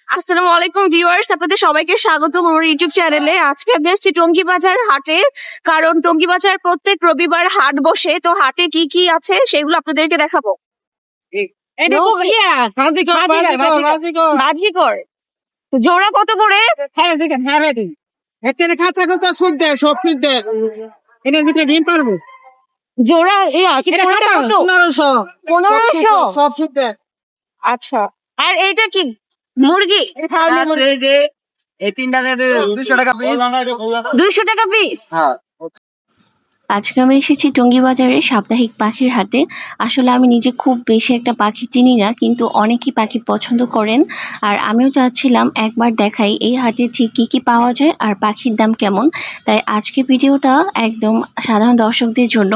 আসসালামু আলাইকুম ভিউয়ার্স, আপনাদের সবাইকে স্বাগতম আমার ইউটিউব চ্যানেলে। আজকে আমি এসেছি টঙ্গী বাজার হাটে, কারণ টঙ্গী বাজার প্রত্যেক রবিবার হাট বসে। তো হাটে কি কি আছে সেগুলো আপনাদেরকে দেখাবো। বাজিকর জোড়া কত করে? জোড়া কত? 1500। আচ্ছা, আর এইটা কি মুরগি? এই তিনটা 200 টাকা পিস। 200 টাকা পিস। আজকে আমি এসেছি টঙ্গী বাজারে সাপ্তাহিক পাখির হাটে। আসলে আমি নিজে খুব বেশি একটা পাখি চিনি না, কিন্তু অনেকেই পাখি পছন্দ করেন। আর আমিও চাচ্ছিলাম একবার দেখাই এই হাটে ঠিক কী কী পাওয়া যায় আর পাখির দাম কেমন। তাই আজকে ভিডিওটা একদম সাধারণ দর্শকদের জন্য,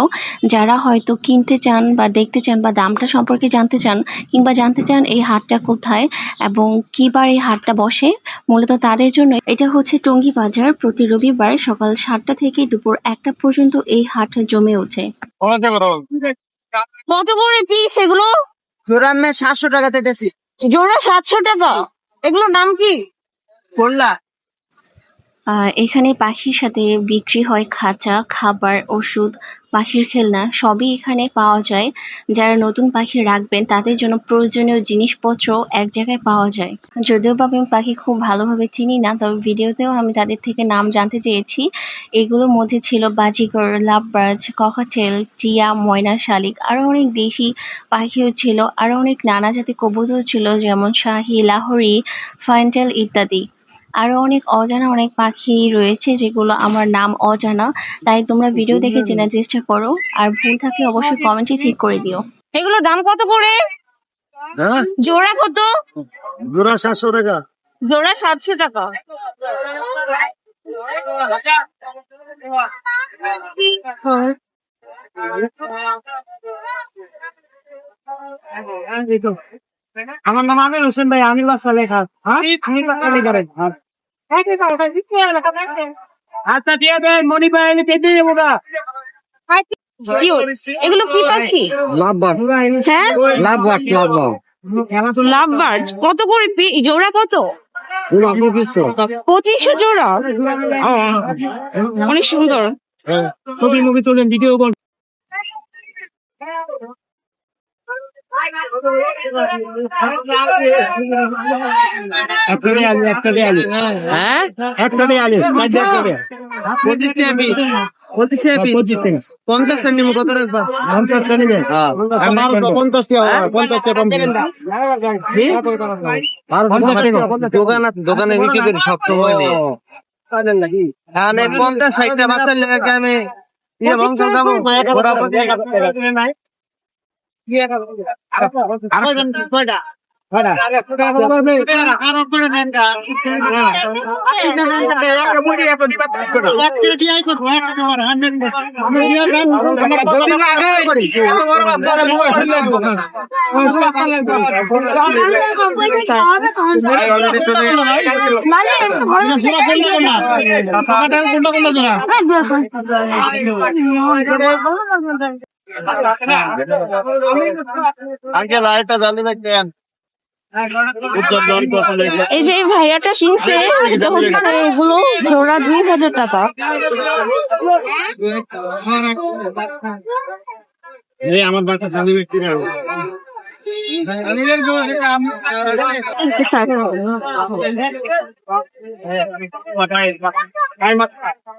যারা হয়তো কিনতে চান বা দেখতে চান বা দামটা সম্পর্কে জানতে চান, কিংবা জানতে চান এই হাটটা কোথায় এবং কী বার এই হাটটা বসে, মূলত তাদের জন্য। এটা হচ্ছে টঙ্গী বাজার, প্রতি রবিবার সকাল 7টা থেকে দুপুর 1টা পর্যন্ত এই হাট জমে ওঠে। কত করে পিস এগুলো? জোড়া আমি 700 টাকাতে দিয়েছি। জোড়া 700 টাকা। এগুলোর নাম কি? করলা। এখানে পাখির সাথে বিক্রি হয় খাঁচা, খাবার, ওষুধ, পাখির খেলনা সবই এখানে পাওয়া যায়। যারা নতুন পাখি রাখবেন তাদের জন্য প্রয়োজনীয় জিনিসপত্র এক জায়গায় পাওয়া যায়। যদিও বা আমি পাখি খুব ভালোভাবে চিনি না, তবে ভিডিওতেও আমি তাদের থেকে নাম জানতে চেয়েছি। এগুলোর মধ্যে ছিল বাজিগর, লাভবার্ড, ককাটেল, টিয়া, ময়না, শালিক, আরও অনেক দেশি পাখিও ছিল, আরও অনেক নানা জাতের কবুতর ছিল, যেমন শাহী, লাহোরি, ফাইনটেল ইত্যাদি। আরো অনেক অজানা অনেক পাখি রয়েছে যেগুলো আমার নাম অজানা। তাই তোমরা ভিডিও দেখে চেনার চেষ্টা করো, আর ভুল থাকলে অবশ্যই কমেন্টে ঠিক করে দিও। এগুলো দাম কত করে? জোড়া কত? জোড়া 700 টাকা। জোড়া 700 টাকা। আমার নাম আমির হোসেন ভাই, আমির বাসা লেখা। আচ্ছা দিয়ে দেন, মনি ভাই আমি পেতে যাবো না। এগুলো কি পাখি? লাভবার্ড। হ্যাঁ, লাভবার্ড। লাভবার্ড। কত করে জোড়া? কত? 2500 জোড়া। অনেক সুন্দর। ছবি মুভি তোলেন, ভিডিও কল। একটা দিয়ে আলু। হ্যাঁ, একটা দিয়ে আলু। 25 টাকা পিস। 25 টাকা পিস। 50 টাকা নিবো, কত রাখবা? 50 টাকা নিবেন? 1250 টাকা। 50 টাকা কম দিন। দোকানে বিক্রি করি সব সময় নেই। 50-60 বাচ্চার লেগে আমি বংশ যাবো। আঙ্কেল আরেকটা জানি না কেন এই যে এই ভাইয়াটা কিনছে, এটা হচ্ছে এগুলো জোড়া 2000 টাকা। আমার বাচ্চা জানি ব্যক্তি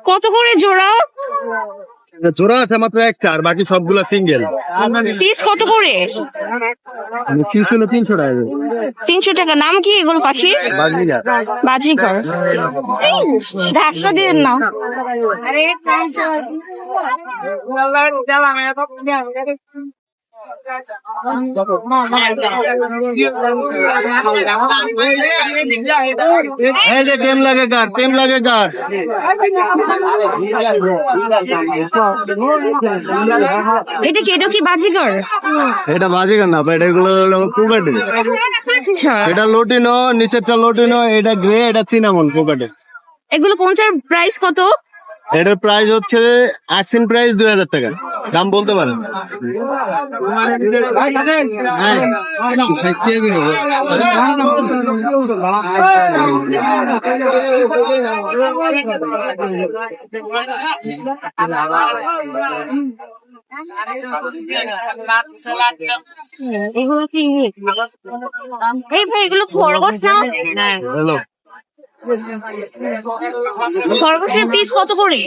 কত করে জোড়া? জোড়া আছে মাত্র একটা, আর বাকি সবগুলা সিঙ্গেল। পিস কত করে? কি ছিল 300 টাকা। 300 টাকা। নাম কি এগুলো পাখির? বাজিকর। ঢাকা দিয়ে না। এই যে টেম লাগে কার, টেম লাগে কার। এটা কি? এটা কি বাজিকর? এটা বাজিগার না, এটা এগুলো হলো পোকাটে। আচ্ছা, এটা লটিনো, নিচেরটা লটিনো, এটা গ্রে, এটা চিনামন পোকাটে। এগুলো কোনটার প্রাইস কত? এটার প্রাইস হচ্ছে আক্সিন প্রাইস 2000 টাকা, দাম বলতে পারেন। এগুলো কি এই ভাই এগুলো খরগোশ না? হ্যালো, খরগোশের পিস কত করে?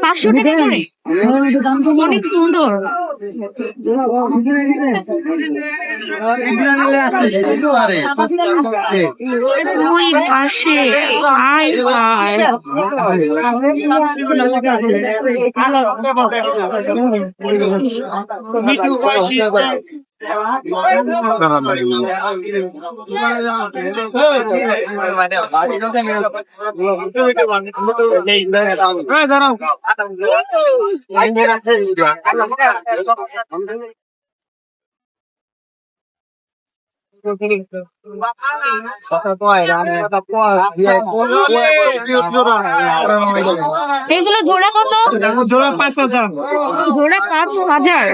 500 টাকা করে। অনেক সুন্দর। ওই পাশে আয় আয় এগুলো জোড়া কত? জোড়া 5000। জোড়া 5000।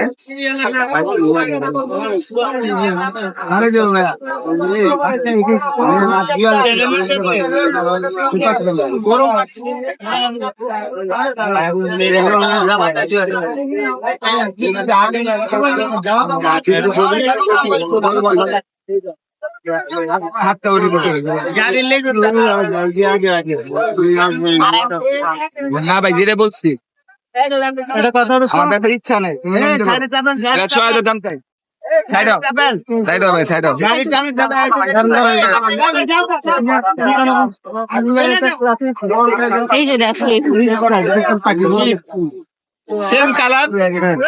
না ভাই, যেটা বলছি এটা কথা আমার ইচ্ছা নেই। দাম চাই। এই যে দেখো সেম কালার,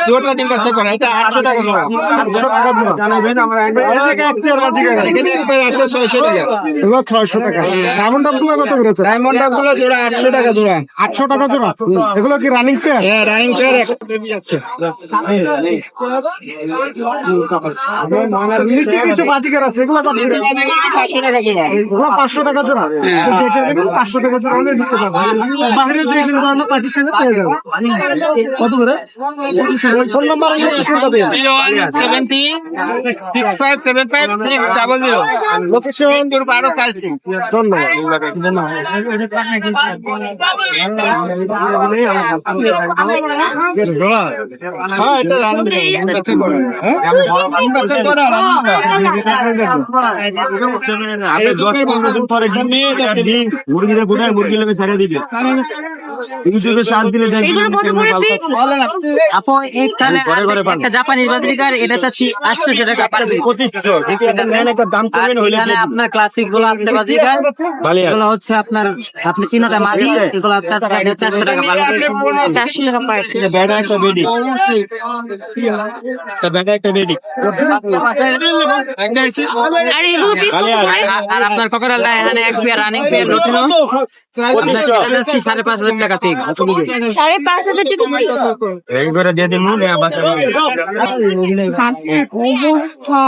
দুটো ডিম বাচ্চা করে। এটা 800 টাকা জোড়া। 800 টাকা জোড়া জানাবেন। আমরা এখানে আছে 600 টাকা। এগুলো 600 টাকা। ডায়মন্ড ডাবগুলো কত করেছে? ডায়মন্ড ডাবগুলো জোড়া 800 টাকা জোড়া। 800 টাকা জোড়া। এগুলো কি রানিং পেয়ার? হ্যাঁ, রানিং পেয়ার। একটা বেবি আছে। কিছু বাজিকার আছে, এগুলো 500 টাকা জোড়া। এগুলো 500 টাকা জোড়া। 500 টাকা জোড়া হলে দিতে পারবো। বাইরে যে কিন্তু আমরা পাকিস্তানে পেয়ে যাবো। কত করে? Phone number 07065756000। লোকেশন আরো কাছে। ধন্যবাদ। হ্যাঁ, এটা মুরগিরা কোথায়? মুরগি লেগে ছেড়ে দিবে। ইউটিউবে শান্তি দিলে দেখবেন। এগুলো কত করে পিস? আপু এখানে একটা জাপানিজ বাজিকার, এটা চাচ্ছি 800 টাকা পার পিস। 2500। একটা দাম করবেন হইলে এখানে আপনার ক্লাসিক গুলো আছে বাজিকার, এগুলো হচ্ছে আপনার আপনি তিনটা মাঝি, এগুলো 400 টাকা পার পিস। 400 টাকা পার পিস। ব্যাটা একটা বেডি। ব্যাটা একটা বেডি। আর এগুলো পিস কত করে? আর আপনার কোকারেলটা এখানে এক পেয়ার রানিং পেয়ার লুটিনো, আপনার এটা যাচ্ছে 5,500 টাকা ঠিক। 5,500 টাকা পিস। একবারে দিয়ে দিন। হাতের অবস্থা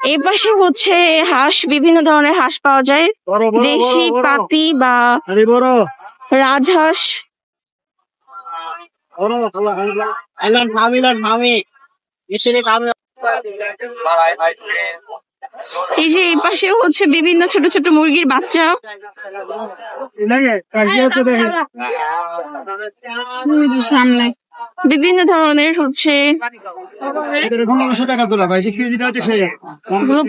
এই পাশে হচ্ছে হাঁস, বিভিন্ন ধরনের হাঁস পাওয়া যায়, দেশি পাতি বা রাজহাঁস। এই যে এই পাশে হচ্ছে বিভিন্ন ছোট ছোট মুরগির বাচ্চা। সামনে বিভিন্ন ধরনের হচ্ছে 1500 টাকা জোড়া ভাই। কেজিটা হচ্ছে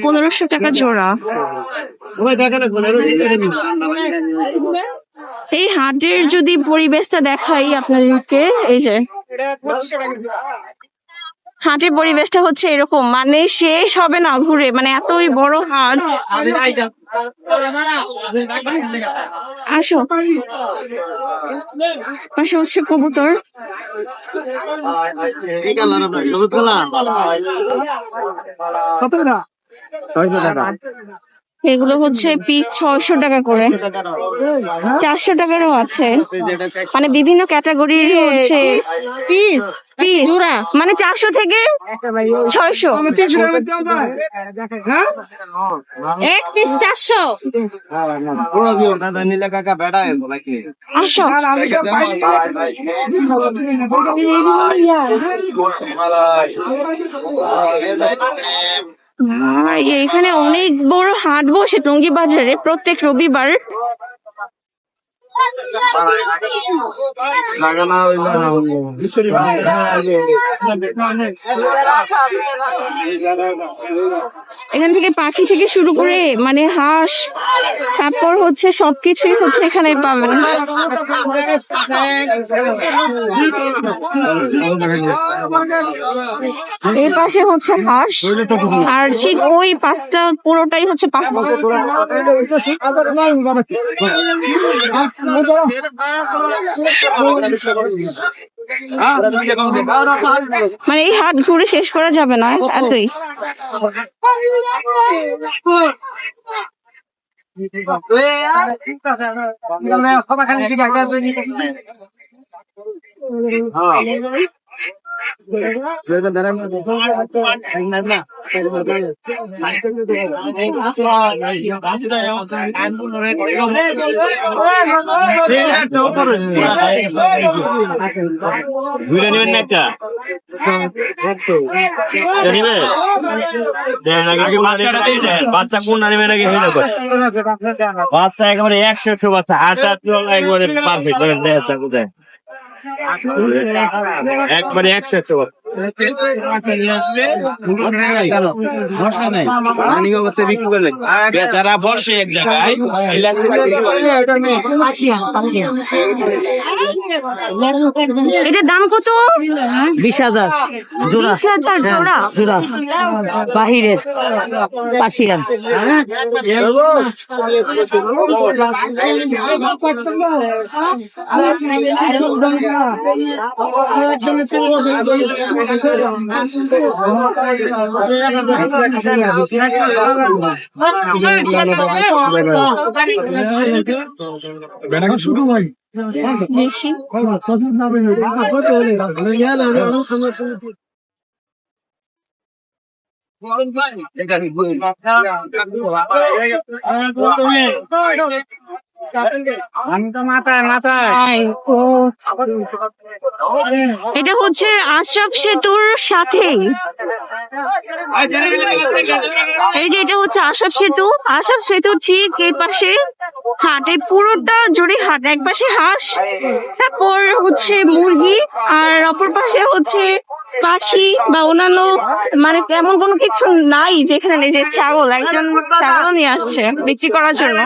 1500 টাকা জোড়া। এই হাটের যদি পরিবেশটা দেখাই আপনাদেরকে, এই যে হাটের পরিবেশটা হচ্ছে এরকম, মানে শেষ হবে না ঘুরে, মানে এতই বড় হাট। আসো, পাশে হচ্ছে কবুতর। এগুলো হচ্ছে পিস 600 টাকা করে, 400 টাকারও আছে, মানে বিভিন্ন ক্যাটাগরি হচ্ছে পিস পিস মানে 400 থেকে 600। এক পিস 400। আসো, এখানে অনেক বড় হাট বসে টঙ্গী বাজারে প্রত্যেক রবিবার। এখান থেকে পাখি থেকে শুরু করে মানে হাঁস, তারপর হচ্ছে সবকিছুই হচ্ছে এখানে পাবেন। এই পাশে হচ্ছে হাঁস, আর ঠিক ওই পাশটা পুরোটাই হচ্ছে পাখি। মানে এই হাট ঘুরে শেষ করা যাবে না এতই। বাচ্চা কোন নেবে নাকি? বাচ্চা একেবারে 100 বাচ্চা, আটা একবারে পারফেক্ট কোথায় একবারে 100 বাচ্চা। তারা বসে এক জায়গায়। এটার দাম কত? 20,000 জোড়া। 20,000 জোড়া? জোড়া বাহিরের পার্সিয়ান। শুরু হয় দেখি এটা হচ্ছে আশরাফ সেতুর সাথেই। এই যে এটা হচ্ছে আশরাফ সেতু, আশরাফ সেতুর ঠিক এই পাশে হাটে, পুরোটা জুড়ে হাট। এক পাশে হাঁস, তারপর হচ্ছে মুরগি, আর অপর পাশে হচ্ছে পাখি বা অন্যান্য, মানে তেমন কোনো কিছু নাই যেখানে নেই। যে ছাগল, একজন ছাগল নিয়ে আসছে বিক্রি করার জন্য।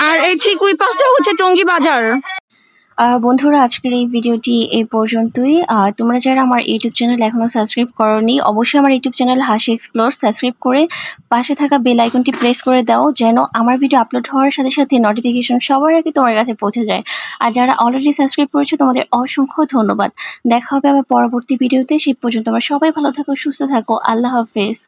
আর এই ঠিক ওই পাশটা হচ্ছে টঙ্গী বাজার। বন্ধুরা, আজকের এই ভিডিওটি এই পর্যন্তই। তোমরা যারা আমার ইউটিউব চ্যানেল এখনো সাবস্ক্রাইব করোনি, অবশ্যই আমার ইউটিউব চ্যানেল হাসি এক্সপ্লোর সাবস্ক্রাইব করে পাশে থাকা বেল আইকনটি প্রেস করে দাও, যেন আমার ভিডিও আপলোড হওয়ার সাথে সাথে নোটিফিকেশন সবার আগে তোমার কাছে পৌঁছে যায়। আর যারা অলরেডি সাবস্ক্রাইব করেছো, তোমাদের অসংখ্য ধন্যবাদ। দেখা হবে আমার পরবর্তী ভিডিওতে। সেই পর্যন্ত তোমরা সবাই ভালো থাকো, সুস্থ থাকো। আল্লাহ হাফেজ।